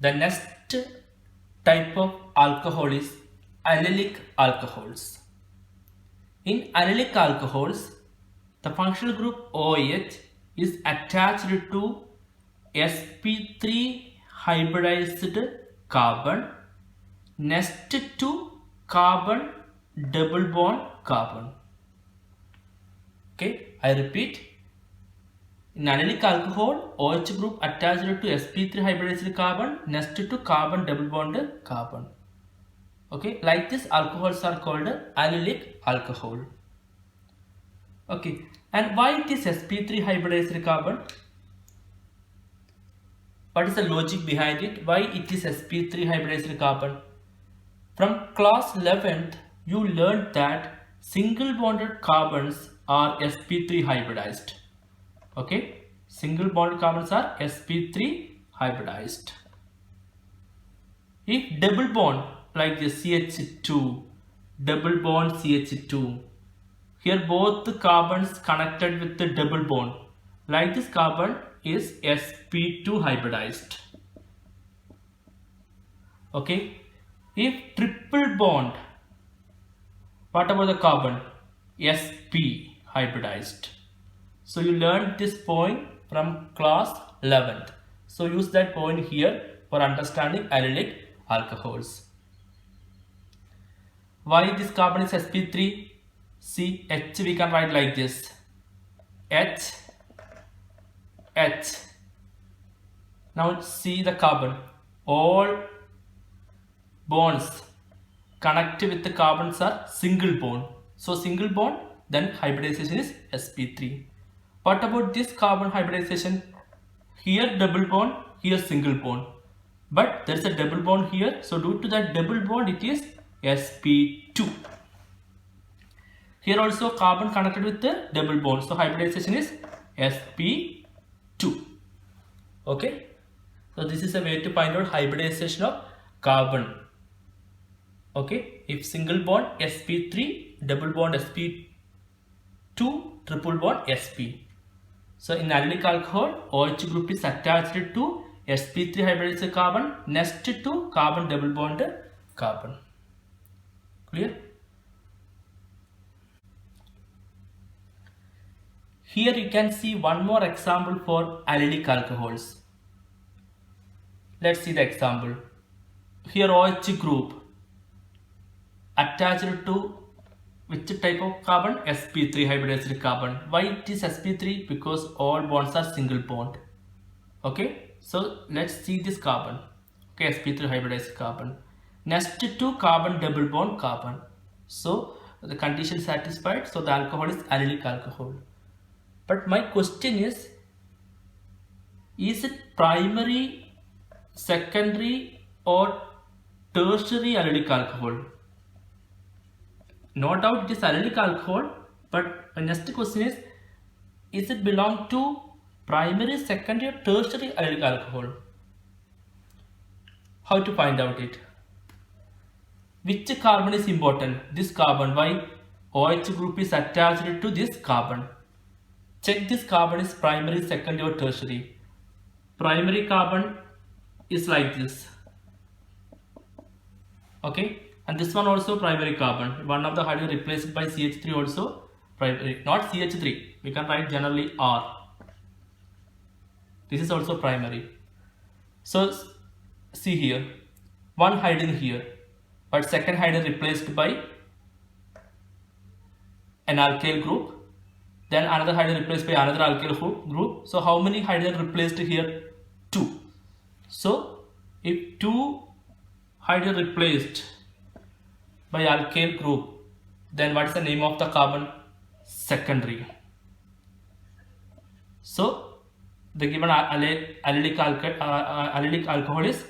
The next type of alcohol is allylic alcohols. In allylic alcohols, the functional group OH is attached to sp3 hybridized carbon next to carbon double bond carbon. Okay, I repeat. In allylic alcohol, OH group attached to sp3 hybridized carbon next to carbon double bond carbon. Okay, like this alcohols are called allylic alcohol. Okay, and why it is sp3 hybridized carbon? What is the logic behind it? Why it is sp3 hybridized carbon? From class 11th, you learned that single bonded carbons are sp3 hybridized. Okay, single bonded carbons are sp3 hybridized. If double bond like this CH2, double bond CH2, here both the carbons connected with the double bond, like this carbon is sp2 hybridized. Okay, if triple bond, what about the carbon? sp hybridized. So you learned this point from class 11th. So use that point here for understanding allylic alcohols. Why this carbon is sp3? See, H we can write like this. H. Now see the carbon. All bonds connected with the carbons are single bond. So single bond, then hybridization is sp3. What about this carbon hybridization? Here double bond, here single bond. But there is a double bond here. So due to that double bond, it is sp2. Here also carbon connected with the double bond. So hybridization is sp2. Okay. So this is a way to find out hybridization of carbon. Okay. If single bond sp3, double bond sp2, triple bond sp. So in allylic alcohol, OH group is attached to sp3 hybridized carbon next to carbon double bond carbon. Clear? Here you can see one more example for allylic alcohols. Let's see the example. Here OH group attached to which type of carbon? sp3 hybridized carbon. Why it is sp3? Because all bonds are single bond. Okay, so let's see this carbon. Okay, sp3 hybridized carbon next to carbon double bond carbon. So the condition satisfied. So the alcohol is allylic alcohol. But my question is it primary, secondary or tertiary allylic alcohol? No doubt it is allylic alcohol, but my next question is it belong to primary, secondary or tertiary allylic alcohol? How to find out it? Which carbon is important? This carbon. Why? OH group is attached to this carbon. Check this carbon is primary, secondary or tertiary. Primary carbon is like this. Okay, and this one also primary carbon. One of the hydrogen replaced by CH3 also primary, not CH3. We can write generally R. This is also primary. So see here, one hydrogen here, but second hydrogen replaced by an alkyl group. Then another hydrogen replaced by another alkyl group. So how many hydrogen replaced here? 2. So if 2 hydrogen replaced by alkyl group, then what is the name of the carbon? Secondary. So the given allylic alcohol is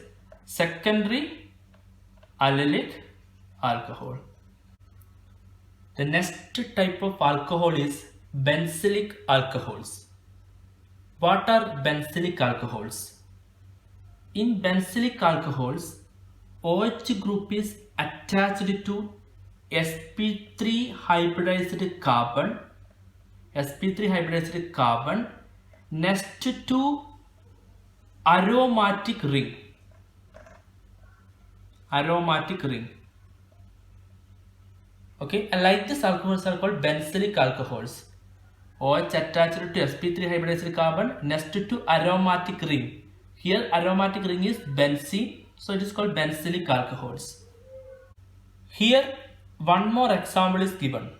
secondary allylic alcohol. The next type of alcohol is benzylic alcohols. What are benzylic alcohols? In benzylic alcohols, OH group is attached to sp3 hybridized carbon, next to aromatic ring. aromatic ring. Okay, and like this alcohols are called benzylic alcohols. OH attached to sp3 hybridized carbon next to aromatic ring. Here aromatic ring is benzene, so it is called benzylic alcohols. Here one more example is given.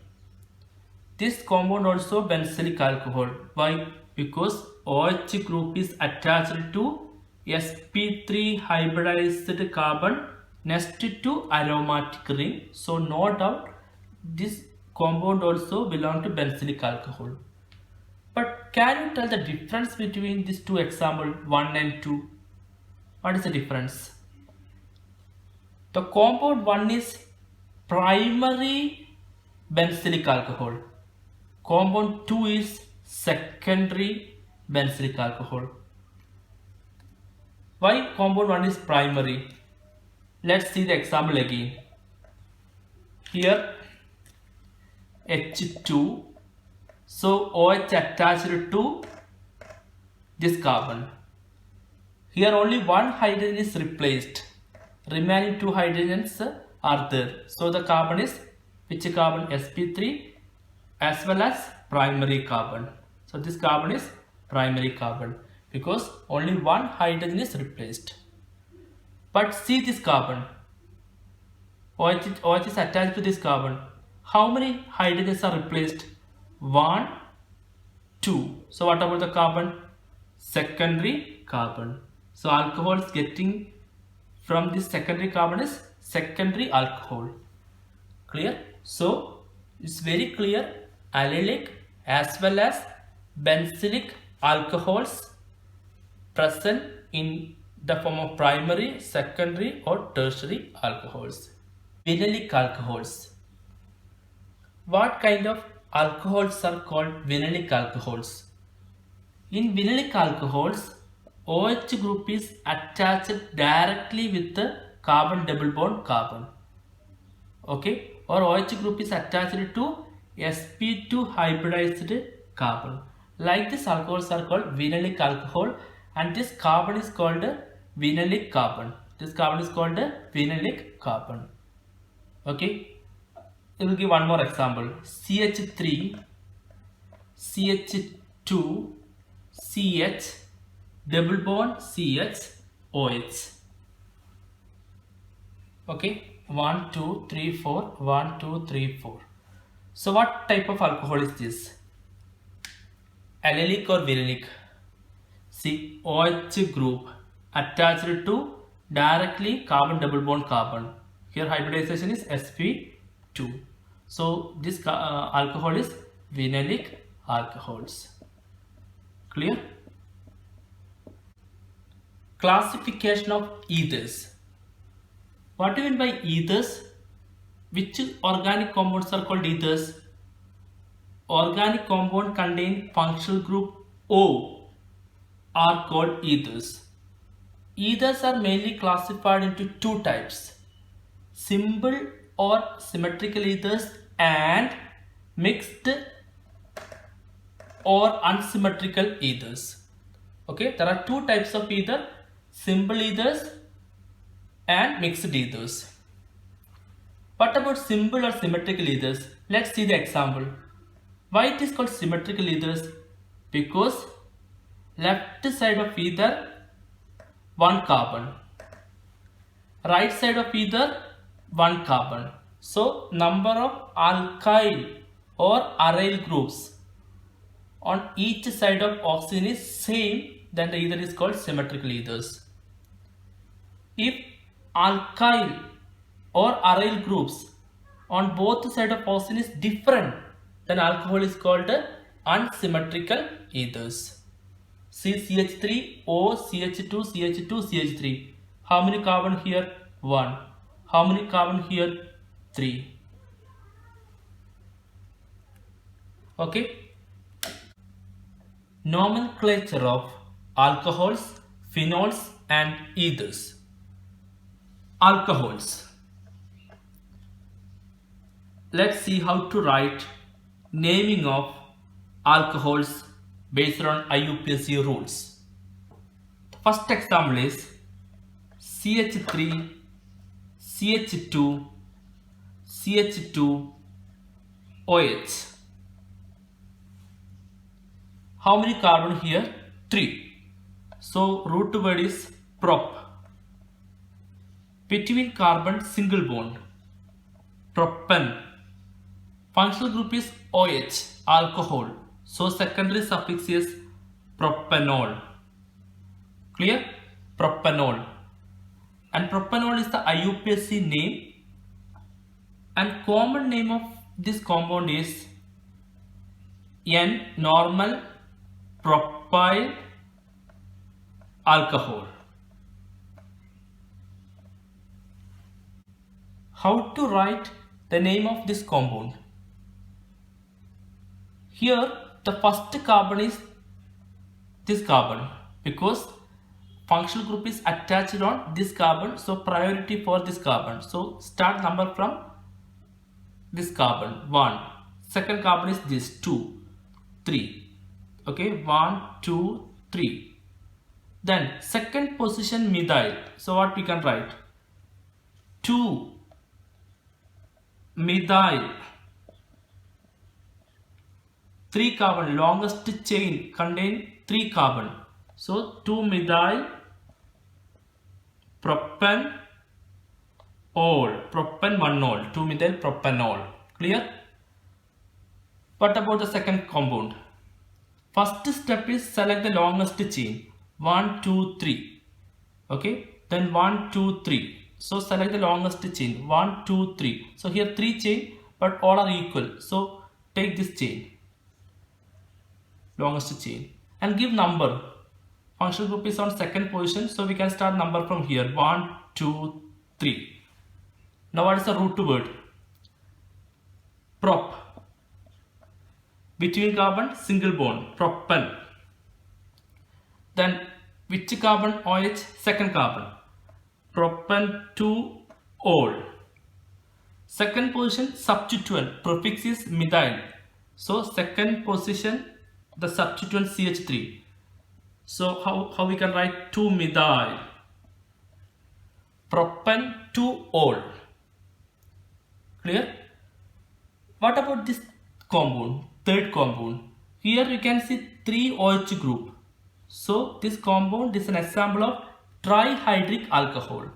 This compound also benzylic alcohol. Why? Because OH group is attached to sp3 hybridized carbon next to aromatic ring. So no doubt this compound also belong to benzylic alcohol. But can you tell the difference between these two examples 1 and 2? What is the difference? The compound 1 is primary benzylic alcohol. Compound 2 is secondary benzylic alcohol. Why compound 1 is primary? Let's see the example again. Here H2, so OH attached to this carbon. Here only one hydrogen is replaced. Remaining two hydrogens are there. So the carbon is which carbon? sp3 as well as primary carbon. So this carbon is primary carbon because only one hydrogen is replaced. But see this carbon. OH is attached to this carbon. How many hydrogens are replaced? 1, 2. So what about the carbon? Secondary carbon. So alcohol is getting from this secondary carbon is secondary alcohol. Clear? So it's very clear, allylic as well as benzylic alcohols present in the form of primary, secondary or tertiary alcohols. Vinylic alcohols. What kind of alcohols are called vinylic alcohols? In vinylic alcohols, OH group is attached directly with the carbon double bond carbon. Okay, or OH group is attached to sp2 hybridized carbon. Like this alcohols are called vinylic alcohol, and this carbon is called vinylic carbon. This carbon is called vinylic carbon. Okay, we will give one more example. CH3, CH2, CH, double bond CH, OH. Okay, 1, 2, 3, 4, 1, 2, 3, 4. So what type of alcohol is this? Allylic or vinylic? See, OH group attached to directly carbon double bond carbon. Here hybridization is sp2. So this alcohol is vinylic alcohols. Clear? Classification of ethers. What do you mean by ethers? Which organic compounds are called ethers? Organic compound contain functional group O are called ethers. Ethers are mainly classified into two types: simple or symmetrical ethers and mixed or unsymmetrical ethers. Okay, there are two types of ether: simple ethers and mixed ethers. What about simple or symmetrical ethers? Let's see the example. Why it is called symmetrical ethers? Because left side of ether one carbon, right side of ether one carbon. So number of alkyl or aryl groups on each side of oxygen is same, then the ether is called symmetrical ethers. If alkyl or aryl groups on both sides of oxygen is different, then alcohol is called unsymmetrical ethers. See CH3, O, CH2, CH2, CH3. How many carbon here? 1. How many carbon here? 3. Okay. Nomenclature of alcohols, phenols and ethers. Alcohols. Let's see how to write naming of alcohols based on IUPAC rules. The first example is CH3, CH2, CH2, OH. How many carbon here? 3. So root word is prop. Between carbon single bond, propan. Functional group is OH, alcohol. So secondary suffix is propanol. Clear? Propanol. And propanol is the IUPAC name. And common name of this compound is N-normal propyl alcohol. How to write the name of this compound? Here the first carbon is this carbon because functional group is attached on this carbon, so priority for this carbon. So start number from this carbon 1. Second carbon is this 2, 3. Okay, 1, 2, 3. Then second position methyl. So what we can write? 2 methyl. 3 carbon, longest chain contain 3 carbon. So 2 methyl propanol, propan-1-ol, 2 methyl propanol. Clear? What about the second compound? First step is select the longest chain 1, 2, 3. Okay, then 1, 2, 3. So select the longest chain 1, 2, 3. So here 3 chain, but all are equal. So take this chain, longest chain, and give number. Functional group is on second position, so we can start number from here 1, 2, 3. Now what is the root word? Prop. Between carbon single bond, propan. Then which carbon? OH, second carbon, propan-2-ol. Second position substituent, prefix is methyl. So second position the substituent CH3. So how we can write 2 methyl propan-2-ol. Clear? What about this compound? Third compound. Here you can see 3 OH group. So this compound is an example of trihydric alcohol.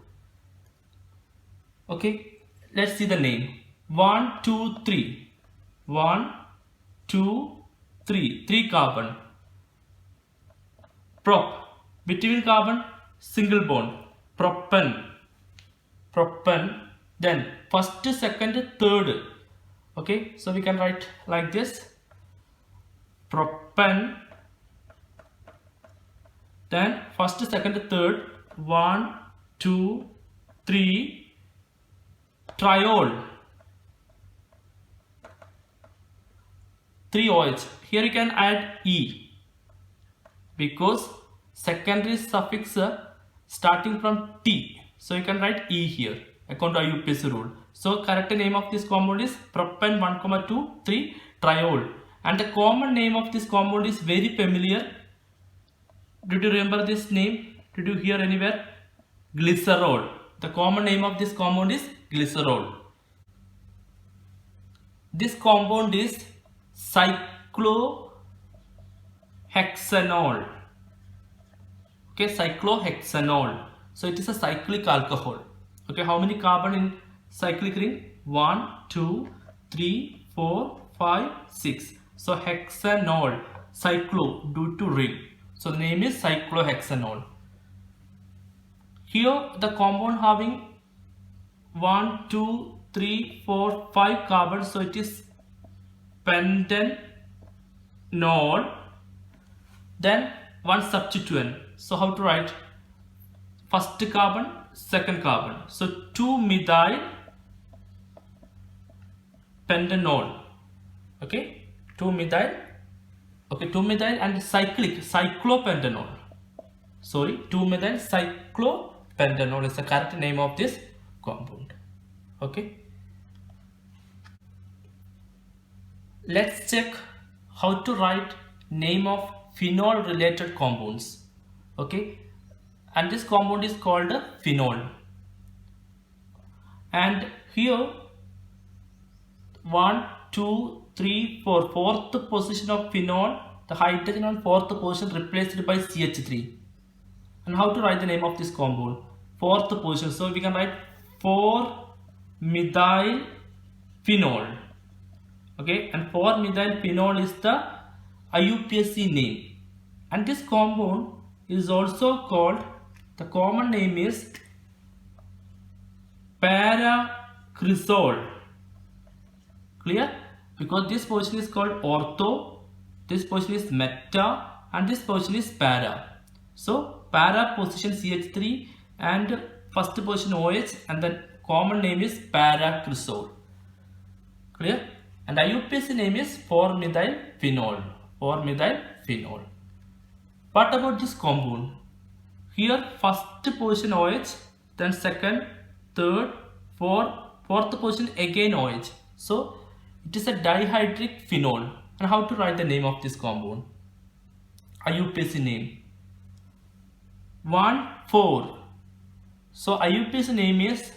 Okay, let's see the name. 1, 2, 3. 1, 2, 3. 3 carbon. Prop. Between carbon single bond. Propan. Propan. Then first, second, third. Okay, so we can write like this. Propan. Then first, second, third. 1, 2, 3. Triol. 3 OH. Here you can add E because secondary suffix starting from T. So you can write E here according to IUPAC rule. So correct name of this compound is propan 1, 2, 3 triol. And the common name of this compound is very familiar. Did you remember this name? Did you hear anywhere? Glycerol. The common name of this compound is glycerol. This compound is cyclohexanol. Okay, cyclohexanol. So it is a cyclic alcohol. Okay, how many carbon in cyclic ring? 1, 2, 3, 4, 5, 6. So hexanol, cyclo due to ring. So the name is cyclohexanol. Here the compound having 1, 2, 3, 4, 5 carbons. So it is pentanol. Then one substituent. So how to write? First carbon, second carbon. So 2 methyl pentanol. Okay, 2 methyl. Okay, 2 methyl and cyclic cyclopentanol. Sorry, 2 methyl cyclopentanol is the correct name of this compound. Okay, let's check how to write name of phenol related compounds. Okay, and this compound is called a phenol. And here 1, 2, 3, 4, fourth position of phenol, the hydrogen on fourth position replaced by CH3. And how to write the name of this compound? Fourth position, so we can write 4-methyl phenol. Okay, and 4-methyl phenol is the IUPAC name, and this compound is also called, the common name is paracresol. Clear? Because this position is called ortho, this position is meta, and this position is para. So para position CH3 and first position OH, and then common name is paracresol. Clear? And IUPAC name is 4-methyl phenol. 4-methyl phenol. What about this compound? Here first position OH, then second, third, fourth position again OH. So it is a dihydric phenol. And how to write the name of this compound? IUPAC name 1,4. So IUPAC name is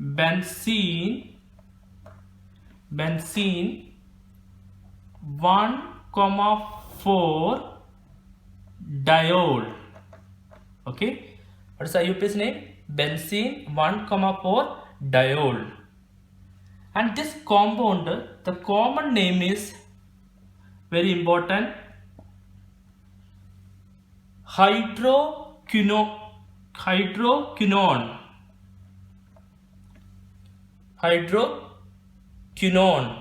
benzene 1,4 diol. Okay, what is IUPAC name? Benzene 1,4 diol. And this compound, the common name is very important, hydroquinone. Hydroquinone.